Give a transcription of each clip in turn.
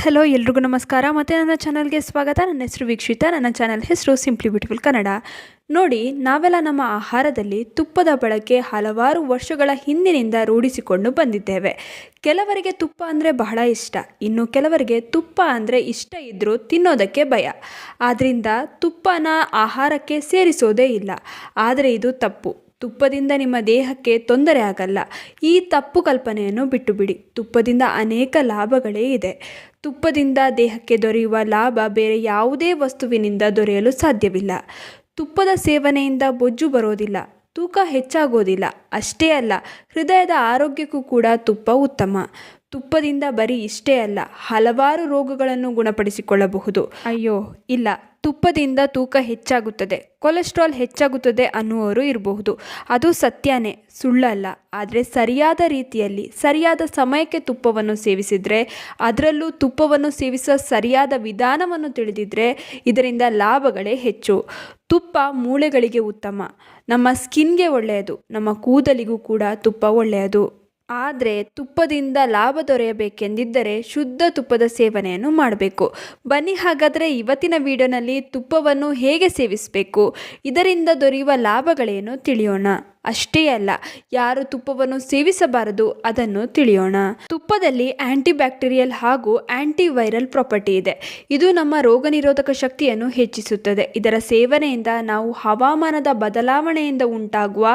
Hello ಎಲ್ರಿಗೂ ನಮಸ್ಕಾರ ಮತ್ತು ನನ್ನ ಚಾನಲ್ಗೆ ಸ್ವಾಗತ. ನನ್ನ ಹೆಸರು ವೀಕ್ಷಿತ. ನನ್ನ ಚಾನಲ್ ಹೆಸರು ಸಿಂಪ್ಲಿ ಬ್ಯೂಟಿಫುಲ್ ಕನ್ನಡ. ನೋಡಿ, ನಾವೆಲ್ಲ ನಮ್ಮ ಆಹಾರದಲ್ಲಿ ತುಪ್ಪದ ಬಳಕೆ ಹಲವಾರು ವರ್ಷಗಳ ಹಿಂದಿನಿಂದ ರೂಢಿಸಿಕೊಂಡು ಬಂದಿದ್ದೇವೆ. ಕೆಲವರಿಗೆ ತುಪ್ಪ ಅಂದರೆ ಬಹಳ ಇಷ್ಟ, ಇನ್ನು ಕೆಲವರಿಗೆ ತುಪ್ಪ ಅಂದರೆ ಇಷ್ಟ ಇದ್ದರೂ ತಿನ್ನೋದಕ್ಕೆ ಭಯ. ಆದ್ದರಿಂದ ತುಪ್ಪನ ಆಹಾರಕ್ಕೆ ಸೇರಿಸೋದೇ ಇಲ್ಲ. ಆದರೆ ಇದು ತಪ್ಪು. ತುಪ್ಪದಿಂದ ನಿಮ್ಮ ದೇಹಕ್ಕೆ ತೊಂದರೆ ಆಗಲ್ಲ. ಈ ತಪ್ಪು ಕಲ್ಪನೆಯನ್ನು ಬಿಟ್ಟು ಬಿಡಿ. ತುಪ್ಪದಿಂದ ಅನೇಕ ಲಾಭಗಳೇ ಇದೆ. ತುಪ್ಪದಿಂದ ದೇಹಕ್ಕೆ ದೊರೆಯುವ ಲಾಭ ಬೇರೆ ಯಾವುದೇ ವಸ್ತುವಿನಿಂದ ದೊರೆಯಲು ಸಾಧ್ಯವಿಲ್ಲ. ತುಪ್ಪದ ಸೇವನೆಯಿಂದ ಬೊಜ್ಜು ಬರೋದಿಲ್ಲ, ತೂಕ ಹೆಚ್ಚಾಗೋದಿಲ್ಲ. ಅಷ್ಟೇ ಅಲ್ಲ, ಹೃದಯದ ಆರೋಗ್ಯಕ್ಕೂ ಕೂಡ ತುಪ್ಪ ಉತ್ತಮ. ತುಪ್ಪದಿಂದ ಬರೀ ಇಷ್ಟೇ ಅಲ್ಲ, ಹಲವಾರು ರೋಗಗಳನ್ನು ಗುಣಪಡಿಸಿಕೊಳ್ಳಬಹುದು. ಅಯ್ಯೋ ಇಲ್ಲ, ತುಪ್ಪದಿಂದ ತೂಕ ಹೆಚ್ಚಾಗುತ್ತದೆ, ಕೊಲೆಸ್ಟ್ರಾಲ್ ಹೆಚ್ಚಾಗುತ್ತದೆ ಅನ್ನುವರು ಇರಬಹುದು. ಅದು ಸತ್ಯನೇ, ಸುಳ್ಳಲ್ಲ. ಆದರೆ ಸರಿಯಾದ ರೀತಿಯಲ್ಲಿ ಸರಿಯಾದ ಸಮಯಕ್ಕೆ ತುಪ್ಪವನ್ನು ಸೇವಿಸಿದರೆ, ಅದರಲ್ಲೂ ತುಪ್ಪವನ್ನು ಸೇವಿಸುವ ಸರಿಯಾದ ವಿಧಾನವನ್ನು ತಿಳಿದಿದ್ದರೆ ಇದರಿಂದ ಲಾಭಗಳೇ ಹೆಚ್ಚು. ತುಪ್ಪ ಮೂಳೆಗಳಿಗೆ ಉತ್ತಮ, ನಮ್ಮ ಸ್ಕಿನ್ಗೆ ಒಳ್ಳೆಯದು, ನಮ್ಮ ಕೂದಲಿಗೂ ಕೂಡ ತುಪ್ಪ ಒಳ್ಳೆಯದು. ಆದರೆ ತುಪ್ಪದಿಂದ ಲಾಭ ದೊರೆಯಬೇಕೆಂದಿದ್ದರೆ ಶುದ್ಧ ತುಪ್ಪದ ಸೇವನೆಯನ್ನು ಮಾಡಬೇಕು. ಬನ್ನಿ ಹಾಗಾದರೆ ಇವತ್ತಿನ ವಿಡಿಯೋನಲ್ಲಿ ತುಪ್ಪವನ್ನು ಹೇಗೆ ಸೇವಿಸಬೇಕು, ಇದರಿಂದ ದೊರೆಯುವ ಲಾಭಗಳೇನು ತಿಳಿಯೋಣ. ಅಷ್ಟೇ ಅಲ್ಲ, ಯಾರು ತುಪ್ಪವನ್ನು ಸೇವಿಸಬಾರದು ಅದನ್ನು ತಿಳಿಯೋಣ. ತುಪ್ಪದಲ್ಲಿ ಆಂಟಿ ಬ್ಯಾಕ್ಟೀರಿಯಲ್ ಹಾಗೂ ಆಂಟಿ ವೈರಲ್ ಪ್ರಾಪರ್ಟಿ ಇದೆ. ಇದು ನಮ್ಮ ರೋಗ ನಿರೋಧಕ ಶಕ್ತಿಯನ್ನು ಹೆಚ್ಚಿಸುತ್ತದೆ. ಇದರ ಸೇವನೆಯಿಂದ ನಾವು ಹವಾಮಾನದ ಬದಲಾವಣೆಯಿಂದ ಉಂಟಾಗುವ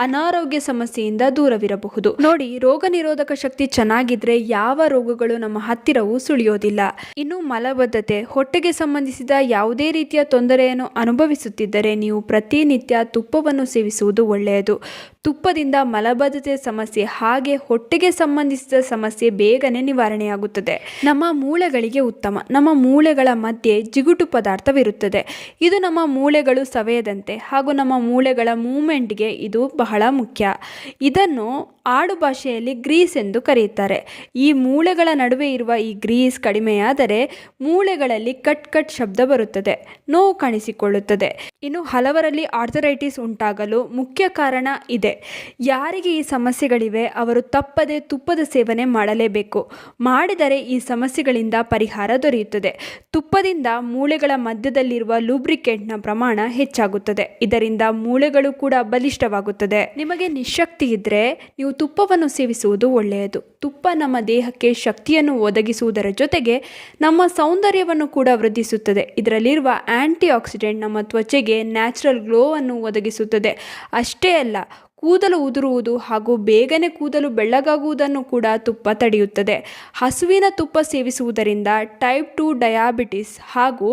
ಅನಾರೋಗ್ಯ ಸಮಸ್ಯೆಯಿಂದ ದೂರವಿರಬಹುದು. ನೋಡಿ, ರೋಗ ನಿರೋಧಕ ಶಕ್ತಿ ಚೆನ್ನಾಗಿದ್ರೆ ಯಾವ ರೋಗಗಳು ನಮ್ಮ ಹತ್ತಿರವೂ ಸುಳಿಯೋದಿಲ್ಲ. ಇನ್ನು ಮಲಬದ್ಧತೆ, ಹೊಟ್ಟೆಗೆ ಸಂಬಂಧಿಸಿದ ಯಾವುದೇ ರೀತಿಯ ತೊಂದರೆಯನ್ನು ಅನುಭವಿಸುತ್ತಿದ್ದರೆ ನೀವು ಪ್ರತಿನಿತ್ಯ ತುಪ್ಪವನ್ನು ಸೇವಿಸುವುದು ಒಳ್ಳೆಯದು. ತುಪ್ಪದಿಂದ ಮಲಬದ್ಧತೆ ಸಮಸ್ಯೆ ಹಾಗೆ ಹೊಟ್ಟೆಗೆ ಸಂಬಂಧಿಸಿದ ಸಮಸ್ಯೆ ಬೇಗನೆ ನಿವಾರಣೆಯಾಗುತ್ತದೆ. ನಮ್ಮ ಮೂಳೆಗಳಿಗೆ ಉತ್ತಮ. ನಮ್ಮ ಮೂಳೆಗಳ ಮಧ್ಯೆ ಜಿಗುಟು ಪದಾರ್ಥವಿರುತ್ತದೆ. ಇದು ನಮ್ಮ ಮೂಳೆಗಳು ಸವೆಯದಂತೆ ಹಾಗೂ ನಮ್ಮ ಮೂಳೆಗಳ ಮೂವ್ಮೆಂಟ್ಗೆ ಇದು ಬಹಳ ಮುಖ್ಯ. ಇದನ್ನು ಆಡು ಭಾಷೆಯಲ್ಲಿ ಗ್ರೀಸ್ ಎಂದು ಕರೆಯುತ್ತಾರೆ. ಈ ಮೂಳೆಗಳ ನಡುವೆ ಇರುವ ಈ ಗ್ರೀಸ್ ಕಡಿಮೆಯಾದರೆ ಮೂಳೆಗಳಲ್ಲಿ ಕಟ್ ಕಟ್ ಶಬ್ದ ಬರುತ್ತದೆ, ನೋವು ಕಾಣಿಸಿಕೊಳ್ಳುತ್ತದೆ. ಇನ್ನು ಹಲವರಲ್ಲಿ ಆರ್ಥರೈಟಿಸ್ ಉಂಟಾಗಲು ಮುಖ್ಯ ಕಾರಣ ಇದೆ. ಯಾರಿಗೆ ಈ ಸಮಸ್ಯೆಗಳಿವೆ ಅವರು ತಪ್ಪದೆ ತುಪ್ಪದ ಸೇವನೆ ಮಾಡಲೇಬೇಕು. ಮಾಡಿದರೆ ಈ ಸಮಸ್ಯೆಗಳಿಂದ ಪರಿಹಾರ ದೊರೆಯುತ್ತದೆ. ತುಪ್ಪದಿಂದ ಮೂಳೆಗಳ ಮಧ್ಯದಲ್ಲಿರುವ ಲೂಬ್ರಿಕೆಂಟ್ನ ಪ್ರಮಾಣ ಹೆಚ್ಚಾಗುತ್ತದೆ. ಇದರಿಂದ ಮೂಳೆಗಳು ಕೂಡ ಬಲಿಷ್ಠವಾಗುತ್ತದೆ. ನಿಮಗೆ ನಿಶಕ್ತಿ ಇದ್ದರೆ ನೀವು ತುಪ್ಪವನ್ನು ಸೇವಿಸುವುದು ಒಳ್ಳೆಯದು. ತುಪ್ಪ ನಮ್ಮ ದೇಹಕ್ಕೆ ಶಕ್ತಿಯನ್ನು ಒದಗಿಸುವುದರ ಜೊತೆಗೆ ನಮ್ಮ ಸೌಂದರ್ಯವನ್ನು ಕೂಡ ವೃದ್ಧಿಸುತ್ತದೆ. ಇದರಲ್ಲಿರುವ ಆಂಟಿ ಆಕ್ಸಿಡೆಂಟ್ ನಮ್ಮ ತ್ವಚೆಗೆ ನ್ಯಾಚುರಲ್ ಗ್ಲೋವನ್ನು ಒದಗಿಸುತ್ತದೆ. ಅಷ್ಟೇ ಅಲ್ಲ, ಕೂದಲು ಉದುರುವುದು ಹಾಗೂ ಬೇಗನೆ ಕೂದಲು ಬೆಳ್ಳಗಾಗುವುದನ್ನು ಕೂಡ ತುಪ್ಪ ತಡೆಯುತ್ತದೆ. ಹಸುವಿನ ತುಪ್ಪ ಸೇವಿಸುವುದರಿಂದ ಟೈಪ್ 2 ಡಯಾಬಿಟಿಸ್ ಹಾಗೂ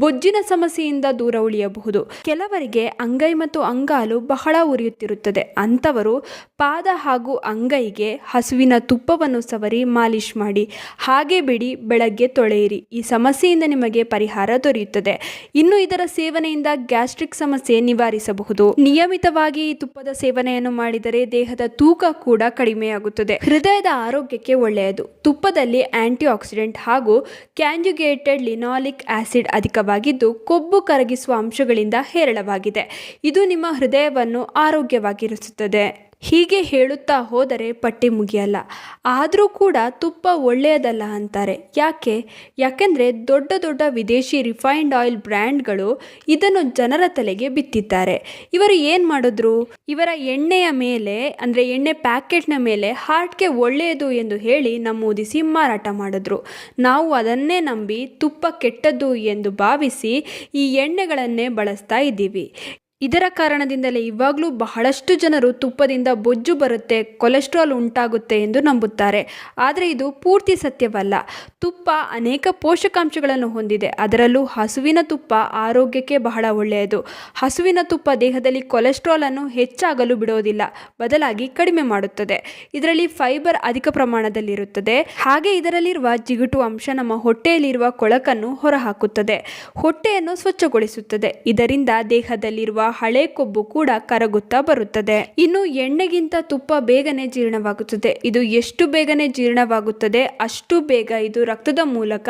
ಬೊಜ್ಜಿನ ಸಮಸ್ಯೆಯಿಂದ ದೂರ ಉಳಿಯಬಹುದು. ಕೆಲವರಿಗೆ ಅಂಗೈ ಮತ್ತು ಅಂಗಾಲು ಬಹಳ ಉರಿಯುತ್ತಿರುತ್ತದೆ. ಅಂಥವರು ಪಾದ ಹಾಗೂ ಅಂಗೈಗೆ ಹಸುವಿನ ತುಪ್ಪವನ್ನು ಸವರಿ ಮಾಲಿಶ್ ಮಾಡಿ, ಹಾಗೆ ಬಿಡಿ, ಬೆಳಗ್ಗೆ ತೊಳೆಯಿರಿ. ಈ ಸಮಸ್ಯೆಯಿಂದ ನಿಮಗೆ ಪರಿಹಾರ ದೊರೆಯುತ್ತದೆ. ಇನ್ನು ಇದರ ಸೇವನೆಯಿಂದ ಗ್ಯಾಸ್ಟ್ರಿಕ್ ಸಮಸ್ಯೆ ನಿವಾರಿಸಬಹುದು. ನಿಯಮಿತವಾಗಿ ಈ ತುಪ್ಪದ ಸೇವನೆ ಮಾಡಿದರೆ ದೇಹದ ತೂಕ ಕೂಡ ಕಡಿಮೆಯಾಗುತ್ತದೆ. ಹೃದಯದ ಆರೋಗ್ಯಕ್ಕೆ ಒಳ್ಳೆಯದು. ತುಪ್ಪದಲ್ಲಿ ಆಂಟಿ ಆಕ್ಸಿಡೆಂಟ್ ಹಾಗೂ ಕ್ಯಾನ್ಜುಗೇಟೆಡ್ ಲಿನಾಲಿಕ್ ಆಸಿಡ್ ಅಧಿಕವಾಗಿದ್ದು ಕೊಬ್ಬು ಕರಗಿಸುವ ಅಂಶಗಳಿಂದ ಹೇರಳವಾಗಿದೆ. ಇದು ನಿಮ್ಮ ಹೃದಯವನ್ನು ಆರೋಗ್ಯವಾಗಿರಿಸುತ್ತದೆ. ಹೀಗೆ ಹೇಳುತ್ತಾ ಹೋದರೆ ಪಟ್ಟಿ ಮುಗಿಯಲ್ಲ. ಆದರೂ ಕೂಡ ತುಪ್ಪ ಒಳ್ಳೆಯದಲ್ಲ ಅಂತಾರೆ. ಯಾಕೆಂದರೆ ದೊಡ್ಡ ದೊಡ್ಡ ವಿದೇಶಿ ರಿಫೈನ್ಡ್ ಆಯಿಲ್ ಬ್ರ್ಯಾಂಡ್ಗಳು ಇದನ್ನು ಜನರ ತಲೆಗೆ ಬಿತ್ತಿದ್ದಾರೆ. ಇವರು ಏನು ಮಾಡಿದ್ರು, ಇವರ ಎಣ್ಣೆಯ ಮೇಲೆ ಅಂದರೆ ಎಣ್ಣೆ ಪ್ಯಾಕೆಟ್ನ ಮೇಲೆ ಹಾರ್ಟ್ಗೆ ಒಳ್ಳೆಯದು ಎಂದು ಹೇಳಿ ನಮೂದಿಸಿ ಮಾರಾಟ ಮಾಡಿದ್ರು. ನಾವು ಅದನ್ನೇ ನಂಬಿ ತುಪ್ಪ ಕೆಟ್ಟದ್ದು ಎಂದು ಭಾವಿಸಿ ಈ ಎಣ್ಣೆಗಳನ್ನೇ ಬಳಸ್ತಾ ಇದ್ದೀವಿ. ಇದರ ಕಾರಣದಿಂದಲೇ ಇವಾಗಲೂ ಬಹಳಷ್ಟು ಜನರು ತುಪ್ಪದಿಂದ ಬೊಜ್ಜು ಬರುತ್ತೆ, ಕೊಲೆಸ್ಟ್ರಾಲ್ ಉಂಟಾಗುತ್ತೆ ಎಂದು ನಂಬುತ್ತಾರೆ. ಆದರೆ ಇದು ಪೂರ್ತಿ ಸತ್ಯವಲ್ಲ. ತುಪ್ಪ ಅನೇಕ ಪೋಷಕಾಂಶಗಳನ್ನು ಹೊಂದಿದೆ. ಅದರಲ್ಲೂ ಹಸುವಿನ ತುಪ್ಪ ಆರೋಗ್ಯಕ್ಕೆ ಬಹಳ ಒಳ್ಳೆಯದು. ಹಸುವಿನ ತುಪ್ಪ ದೇಹದಲ್ಲಿ ಕೊಲೆಸ್ಟ್ರಾಲ್ ಅನ್ನು ಹೆಚ್ಚಾಗಲು ಬಿಡೋದಿಲ್ಲ, ಬದಲಾಗಿ ಕಡಿಮೆ ಮಾಡುತ್ತದೆ. ಇದರಲ್ಲಿ ಫೈಬರ್ ಅಧಿಕ ಪ್ರಮಾಣದಲ್ಲಿರುತ್ತದೆ. ಹಾಗೆ ಇದರಲ್ಲಿರುವ ಜಿಗುಟು ಅಂಶ ನಮ್ಮ ಹೊಟ್ಟೆಯಲ್ಲಿರುವ ಕೊಳಕನ್ನು ಹೊರಹಾಕುತ್ತದೆ, ಹೊಟ್ಟೆಯನ್ನು ಸ್ವಚ್ಛಗೊಳಿಸುತ್ತದೆ. ಇದರಿಂದ ದೇಹದಲ್ಲಿರುವ ಹಳೆ ಕೊಬ್ಬು ಕೂಡ ಕರಗುತ್ತಾ ಬರುತ್ತದೆ. ಇನ್ನು ಎಣ್ಣೆಗಿಂತ ತುಪ್ಪ ಬೇಗನೆ ಜೀರ್ಣವಾಗುತ್ತದೆ. ಇದು ಎಷ್ಟು ಬೇಗನೆ ಜೀರ್ಣವಾಗುತ್ತದೆ ಅಷ್ಟು ಬೇಗ ಇದು ರಕ್ತದ ಮೂಲಕ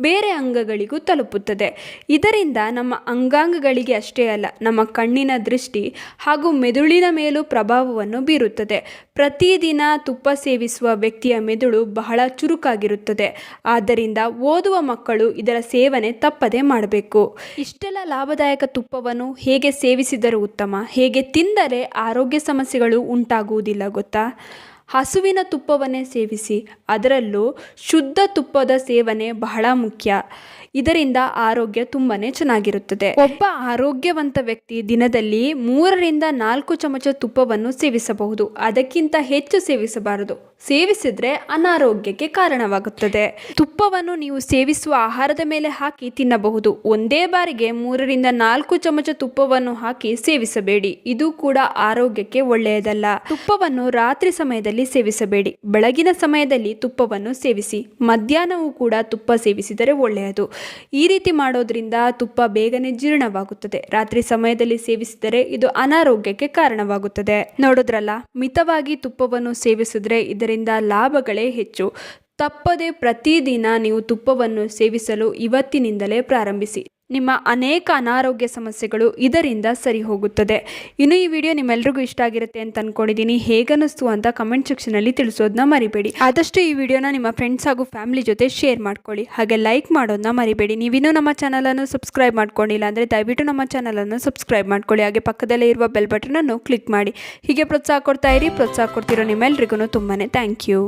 ಬೇರೆ ಅಂಗಗಳಿಗೂ ತಲುಪುತ್ತದೆ. ಇದರಿಂದ ನಮ್ಮ ಅಂಗಾಂಗಗಳಿಗೆ ಅಷ್ಟೇ ಅಲ್ಲ, ನಮ್ಮ ಕಣ್ಣಿನ ದೃಷ್ಟಿ ಹಾಗೂ ಮೆದುಳಿನ ಮೇಲೂ ಪ್ರಭಾವವನ್ನು ಬೀರುತ್ತದೆ. ಪ್ರತಿದಿನ ತುಪ್ಪ ಸೇವಿಸುವ ವ್ಯಕ್ತಿಯ ಮೆದುಳು ಬಹಳ ಚುರುಕಾಗಿರುತ್ತದೆ. ಆದ್ದರಿಂದ ಓದುವ ಮಕ್ಕಳು ಇದರ ಸೇವನೆ ತಪ್ಪದೆ ಮಾಡಬೇಕು. ಇಷ್ಟೆಲ್ಲ ಲಾಭದಾಯಕ ತುಪ್ಪವನ್ನು ಹೇಗೆ ಸೇವಿಸಿದರೂ ಉತ್ತಮ, ಹೇಗೆ ತಿಂದರೆ ಆರೋಗ್ಯ ಸಮಸ್ಯೆಗಳು ಉಂಟಾಗುವುದಿಲ್ಲ ಗೊತ್ತಾ? ಹಸುವಿನ ತುಪ್ಪವನ್ನೇ ಸೇವಿಸಿ, ಅದರಲ್ಲೂ ಶುದ್ಧ ತುಪ್ಪದ ಸೇವನೆ ಬಹಳ ಮುಖ್ಯ. ಇದರಿಂದ ಆರೋಗ್ಯ ತುಂಬಾನೇ ಚೆನ್ನಾಗಿರುತ್ತದೆ. ಒಬ್ಬ ಆರೋಗ್ಯವಂತ ವ್ಯಕ್ತಿ ದಿನದಲ್ಲಿ 3ರಿಂದ 4 ಚಮಚ ತುಪ್ಪವನ್ನು ಸೇವಿಸಬಹುದು. ಅದಕ್ಕಿಂತ ಹೆಚ್ಚು ಸೇವಿಸಬಾರದು. ಸೇವಿಸಿದ್ರೆ ಅನಾರೋಗ್ಯಕ್ಕೆ ಕಾರಣವಾಗುತ್ತದೆ. ತುಪ್ಪವನ್ನು ನೀವು ಸೇವಿಸುವ ಆಹಾರದ ಮೇಲೆ ಹಾಕಿ ತಿನ್ನಬಹುದು. ಒಂದೇ ಬಾರಿಗೆ 3ರಿಂದ 4 ಚಮಚ ತುಪ್ಪವನ್ನು ಹಾಕಿ ಸೇವಿಸಬೇಡಿ. ಇದು ಕೂಡ ಆರೋಗ್ಯಕ್ಕೆ ಒಳ್ಳೆಯದಲ್ಲ. ತುಪ್ಪವನ್ನು ರಾತ್ರಿ ಸಮಯದಲ್ಲಿ ಸೇವಿಸಬೇಡಿ. ಬೆಳಗಿನ ಸಮಯದಲ್ಲಿ ತುಪ್ಪವನ್ನು ಸೇವಿಸಿ. ಮಧ್ಯಾಹ್ನವೂ ಕೂಡ ತುಪ್ಪ ಸೇವಿಸಿದರೆ ಒಳ್ಳೆಯದು. ಈ ರೀತಿ ಮಾಡೋದ್ರಿಂದ ತುಪ್ಪ ಬೇಗನೆ ಜೀರ್ಣವಾಗುತ್ತದೆ. ರಾತ್ರಿ ಸಮಯದಲ್ಲಿ ಸೇವಿಸಿದರೆ ಇದು ಅನಾರೋಗ್ಯಕ್ಕೆ ಕಾರಣವಾಗುತ್ತದೆ. ನೋಡಿದ್ರಲ್ಲ, ಮಿತವಾಗಿ ತುಪ್ಪವನ್ನು ಸೇವಿಸಿದ್ರೆ ಇದರಿಂದ ಲಾಭಗಳೇ ಹೆಚ್ಚು. ತಪ್ಪದೆ ಪ್ರತಿದಿನ ನೀವು ತುಪ್ಪವನ್ನು ಸೇವಿಸಲು ಇವತ್ತಿನಿಂದಲೇ ಪ್ರಾರಂಭಿಸಿ. ನಿಮ್ಮ ಅನೇಕ ಅನಾರೋಗ್ಯ ಸಮಸ್ಯೆಗಳು ಇದರಿಂದ ಸರಿ ಹೋಗುತ್ತದೆ. ಇನ್ನು ಈ ವಿಡಿಯೋ ನಿಮ್ಮೆಲ್ರಿಗೂ ಇಷ್ಟ ಆಗಿರುತ್ತೆ ಅಂತ ಅಂದ್ಕೊಂಡಿದ್ದೀನಿ. ಹೇಗನ್ನಿಸ್ತು ಅಂತ ಕಮೆಂಟ್ ಸೆಕ್ಷನಲ್ಲಿ ತಿಳಿಸೋದನ್ನ ಮರಿಬೇಡಿ. ಆದಷ್ಟು ಈ ವಿಡಿಯೋನ ನಿಮ್ಮ ಫ್ರೆಂಡ್ಸ್ ಹಾಗೂ ಫ್ಯಾಮಿಲಿ ಜೊತೆ ಶೇರ್ ಮಾಡ್ಕೊಳ್ಳಿ. ಹಾಗೆ ಲೈಕ್ ಮಾಡೋದನ್ನ ಮರಿಬೇಡಿ. ನೀವಿನ್ನೂ ನಮ್ಮ ಚಾನಲನ್ನು ಸಬ್ಸ್ಕ್ರೈಬ್ ಮಾಡ್ಕೊಂಡಿಲ್ಲ ಅಂದರೆ ದಯವಿಟ್ಟು ನಮ್ಮ ಚಾನಲನ್ನು ಸಬ್ಸ್ಕ್ರೈಬ್ ಮಾಡ್ಕೊಳ್ಳಿ. ಹಾಗೆ ಪಕ್ಕದಲ್ಲೇ ಇರುವ ಬೆಲ್ ಬಟನನ್ನು ಕ್ಲಿಕ್ ಮಾಡಿ. ಹೀಗೆ ಪ್ರೋತ್ಸಾಹ ಕೊಡ್ತಾ ಇರಿ. ಪ್ರೋತ್ಸಾಹ ಕೊಡ್ತಿರೋ ನಿಮ್ಮೆಲ್ರಿಗೂ ತುಂಬಾ ಥ್ಯಾಂಕ್ ಯು.